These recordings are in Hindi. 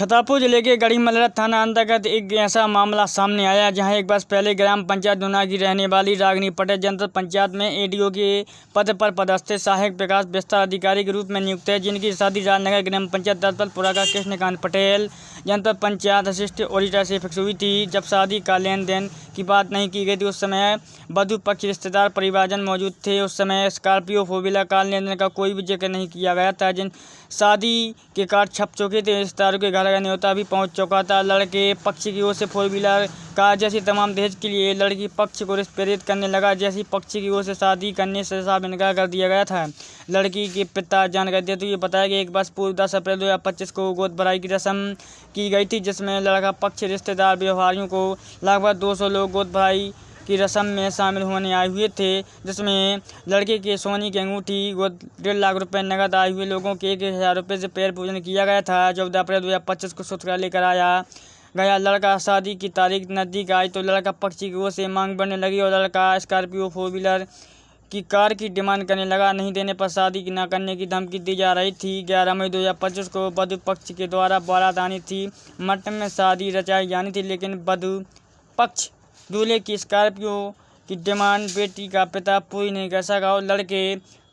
छतरपुर जिले के गढ़ीमलरा थाना अंतर्गत एक ऐसा मामला सामने आया जहां एक वर्ष पहले ग्राम पंचायत दुना की रहने वाली रागिनी पटेल जनपद पंचायत में एडीओ के पद पर पदस्थ सहायक विकास विस्तार अधिकारी के रूप में नियुक्त है, जिनकी शादी राजनगर ग्राम पंचायत दलपतपुरा का कृष्णकांत पटेल जनपद पंचायत असिस्टेंट ऑडिटर से फिक्स हुई थी। जब शादी का लेन देन की बात नहीं की गई थी, उस समय वधु पक्ष रिश्तेदार परिवारजन मौजूद थे। उस समय स्कॉर्पियो 4 व्हीलर कार लेन देन का कोई भी जिक्र नहीं किया गया था। जिन शादी के कार्ड छप चुके थे, रिश्तेदारों के घर का न्योता भी पहुंच चुका था। लड़के पक्ष की ओर से 4 व्हीलर कार जैसी तमाम दहेज के लिए लड़की पक्ष को प्रेरित करने लगा। जैसी पक्ष की ओर से शादी करने से साफ इनकार कर दिया गया था। लड़की के पिता जानकारी देते हुए बताया कि एक वर्ष पूर्व 10 अप्रैल 2025 को गोद भराई की रस्म की गई थी, जिसमें लड़का पक्ष रिश्तेदार व्यवहारियों को लगभग 200 लोग गोद भराई की रस्म में शामिल होने आए हुए थे, जिसमें लड़के के सोने की अंगूठी, 1.5 लाख रुपए नकद आए हुए लोगों के 1,000 रुपये से पैर पूजन किया गया था। 14 अप्रैल 2025 को ससुराल लेकर आया गया लड़का। शादी की तारीख नज़दीक आई तो लड़का पक्ष की ओर से मांग बढ़ने लगी और लड़का स्कॉर्पियो 4 व्हीलर की कार की डिमांड करने लगा। नहीं देने पर शादी न करने की धमकी दी जा रही थी। 11 मई 2025 को वधु पक्ष के द्वारा बारात आनी थी, मठ में शादी रचाई जानी थी, लेकिन वधु पक्ष दूल्हे की स्कॉर्पियो की डिमांड बेटी का पिता पूरी नहीं कर सका और लड़के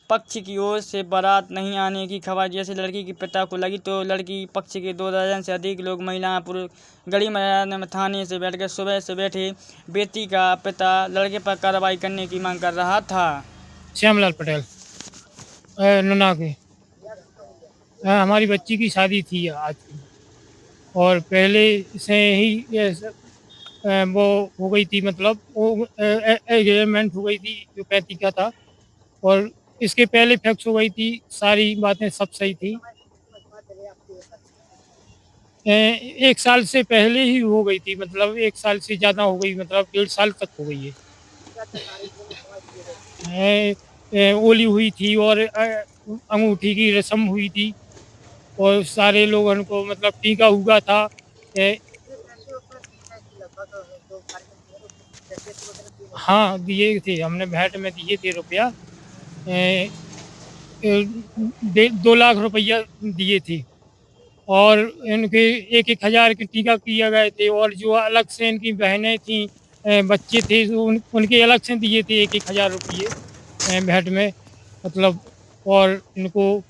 पक्ष की ओर से बारात नहीं आने की खबर जैसे लड़की के पिता को लगी तो लड़की पक्ष के 2 दर्जन से अधिक लोग महिलाएं पुरुष गढ़ीमलरा थाने से बैठकर सुबह से बैठे बेटी का पिता लड़के पर कार्रवाई करने की मांग कर रहा था। श्यामलाल पटेल नुना के हमारी बच्ची की शादी थी आज और पहले से ही वो हो गई थी, मतलब वो एग्रीमेंट हो गई थी जो 35 का था और इसके पहले फिक्स हो गई थी। सारी बातें सब सही थी। 1 साल से पहले ही हो गई थी, मतलब 1 साल से ज़्यादा हो गई, मतलब 1.5 साल तक हो गई है। ओली हुई थी और अंगूठी की रस्म हुई थी और सारे लोगों को मतलब टीका हुआ था। हाँ, दिए थे, हमने भेंट में दिए थे रुपया। 2 लाख रुपया दिए थे और इनके 1-1 हज़ार के टीका किया गए थे और जो अलग से इनकी बहनें थी, बच्चे थे, उनके अलग से दिए थे 1-1 हज़ार रुपये भेंट में, मतलब। और इनको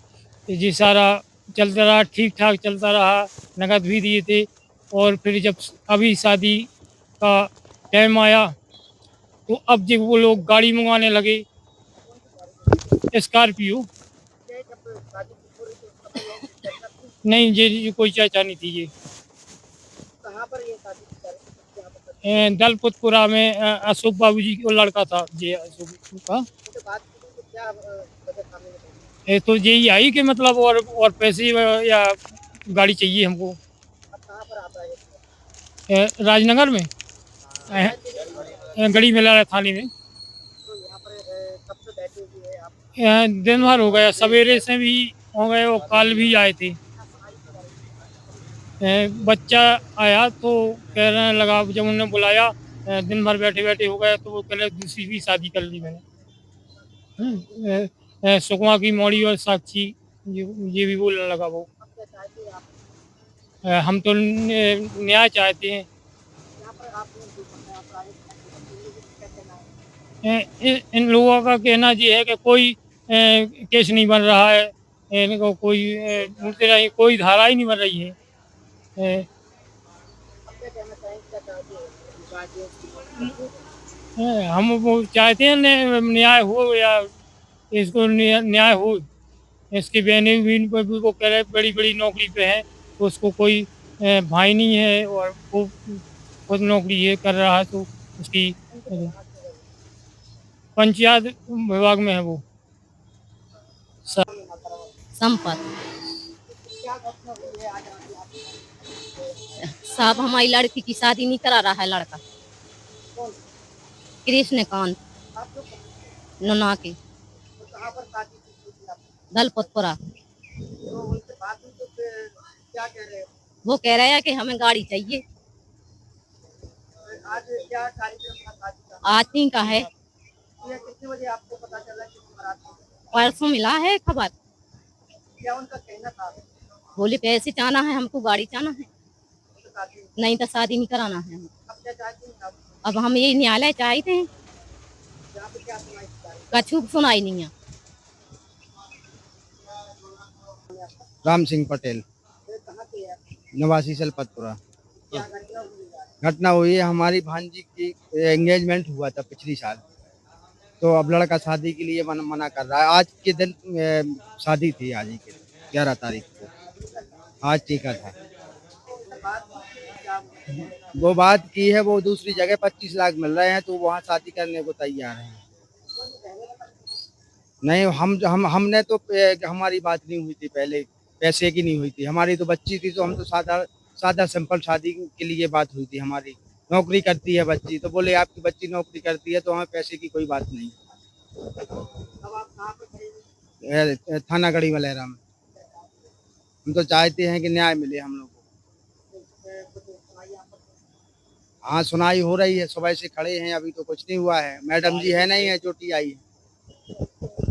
ये सारा चलता रहा, ठीक ठाक चलता रहा, नकद भी दिए थे। और फिर जब अभी शादी का टाइम आया तो अब जब वो लोग गाड़ी मंगवाने लगे स्कॉर्पियो, नहीं ये कोई चाचा नहीं थी। ये दलपतपुरा में अशोक बाबू जी को लड़का था, ये अशोक का। तो यही आई कि मतलब और पैसे या गाड़ी चाहिए हमको। राजनगर में गढ़ीमलरा थाने में। दिन भर हो गया, सवेरे से भी हो गए और कल भी आए थे। बच्चा आया तो कह रहे लगा, जब उन्होंने बुलाया दिन भर बैठे बैठे हो गया तो वो कह रहे दूसरी भी शादी कर ली मैंने। सुकमा की मौड़ी और साक्षी, ये भी बोलने लगा वो। हम तो न्याय चाहते हैं। इन लोगों का कहना ये है कि कोई केस नहीं बन रहा है, इनको कोई बोलते रहे, कोई धारा ही नहीं बन रही है। हम वो चाहते हैं न्याय हो या इसको न्याय हो। इसकी बहनें भी वो कह रहे बड़ी बड़ी नौकरी पे है, तो उसको कोई भाई नहीं है और वो खुद नौकरी ये कर रहा है, तो उसकी पंचायत विभाग में है वो। संपत साहब, हमारी लड़की की शादी नहीं करा रहा है लड़का कृष्णकांत नुना की दलपतपुरा। वो कह रहे हैं कि हमें गाड़ी चाहिए। आज 3 का है। कितने बजे आपको पता चला कि परसों मिला है खबर। क्या उनका कहना था? बोले पैसे चाहना है हमको, गाड़ी चाहना है, तो शादी नहीं तो शादी नहीं कराना है हमको। अब क्या चाहती हैं आप? अब हम ये न्यायालय चाहते हैं, यहाँ पे क्या सुनाई थी सारी? कछु सुनाई नहीं है। राम सिंह पटेल, ये कहाँ के है? निवासी सलपतपुरा। क्या घटना हुई है? घटना हुई है, हमारी भांजी की एंगेजमेंट हुआ था पिछली साल, तो अब लड़का शादी के लिए मना कर रहा है। आज के दिन शादी थी, आज ही के दिन 11 तारीख को, आज टीका था। वो बात की है, वो दूसरी जगह 25 लाख मिल रहे हैं, तो वहाँ शादी करने को तैयार हैं। नहीं, हमने तो हमारी बात नहीं हुई थी पहले, पैसे की नहीं हुई थी, हमारी तो बच्ची थी, तो हम तो सादा सिंपल शादी के लिए बात हुई थी हमारी। नौकरी करती है बच्ची, तो बोले आपकी बच्ची नौकरी करती है तो हमें पैसे की कोई बात नहीं। अब आप कहाँ पे खड़े हैं? थाना गढ़ी वलेरा में। हम तो चाहते हैं कि न्याय मिले हम लोग को। कुछ सुनाई आपको? हाँ, सुनाई हो रही है, सुबह से खड़े हैं, अभी तो कुछ नहीं हुआ है। मैडम जी है नहीं है, जो टी आई है।